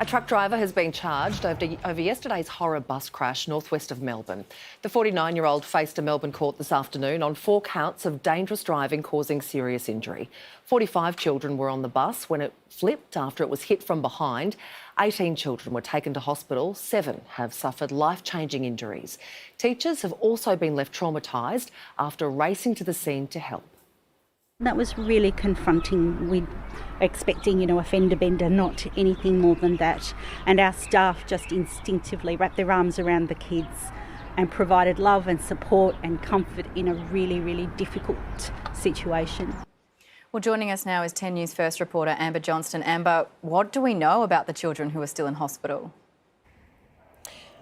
A truck driver has been charged over yesterday's horror bus crash northwest of Melbourne. The 49-year-old faced a Melbourne court this afternoon on 4 counts of dangerous driving causing serious injury. 45 children were on the bus when it flipped after it was hit from behind. 18 children were taken to hospital. 7 have suffered life-changing injuries. Teachers have also been left traumatised after racing to the scene to help. That was really confronting. We're expecting, a fender bender, not anything more than that. And our staff just instinctively wrapped their arms around the kids and provided love and support and comfort in a really, really difficult situation. Well, joining us now is 10 News First reporter Amber Johnston. Amber, what do we know about the children who are still in hospital?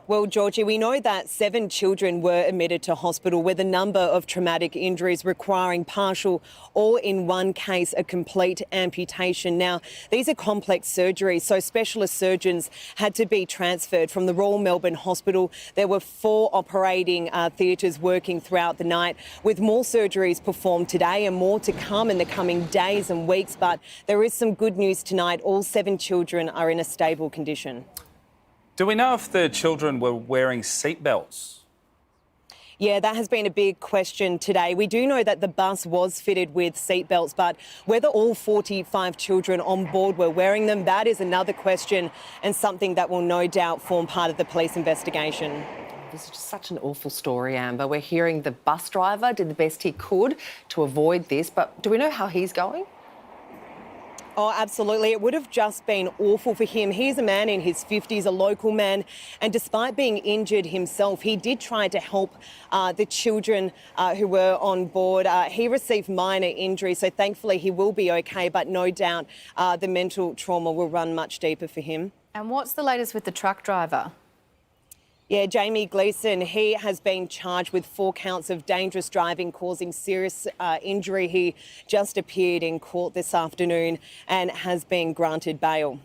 Well, Georgie, we know that 7 children were admitted to hospital with a number of traumatic injuries requiring partial or, in one case, a complete amputation. Now, these are complex surgeries, so specialist surgeons had to be transferred from the Royal Melbourne Hospital. There were 4 operating theatres working throughout the night, with more surgeries performed today and more to come in the coming days and weeks. But there is some good news tonight. All 7 children are in a stable condition. Do we know if the children were wearing seatbelts? Yeah, that has been a big question today. We do know that the bus was fitted with seatbelts, but whether all 45 children on board were wearing them, that is another question and something that will no doubt form part of the police investigation. This is just such an awful story, Amber. We're hearing the bus driver did the best he could to avoid this, but do we know how he's going? Oh, absolutely. It would have just been awful for him. He's a man in his 50s, a local man, and despite being injured himself, he did try to help the children who were on board. He received minor injuries, so thankfully he will be okay, but no doubt the mental trauma will run much deeper for him. And what's the latest with the truck driver? Yeah, Jamie Gleeson, he has been charged with 4 counts of dangerous driving causing serious injury. He just appeared in court this afternoon and has been granted bail.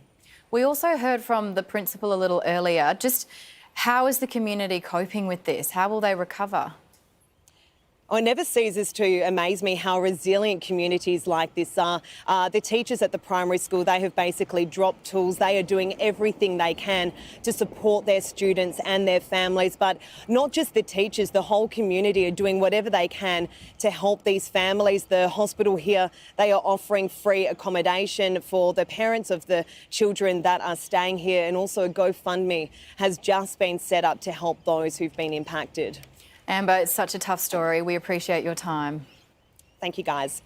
We also heard from the principal a little earlier. Just how is the community coping with this? How will they recover? Oh, it never ceases to amaze me how resilient communities like this are. The teachers at the primary school, they have basically dropped tools. They are doing everything they can to support their students and their families. But not just the teachers, the whole community are doing whatever they can to help these families. The hospital here, they are offering free accommodation for the parents of the children that are staying here. And also a GoFundMe has just been set up to help those who've been impacted. Amber, it's such a tough story. We appreciate your time. Thank you, guys.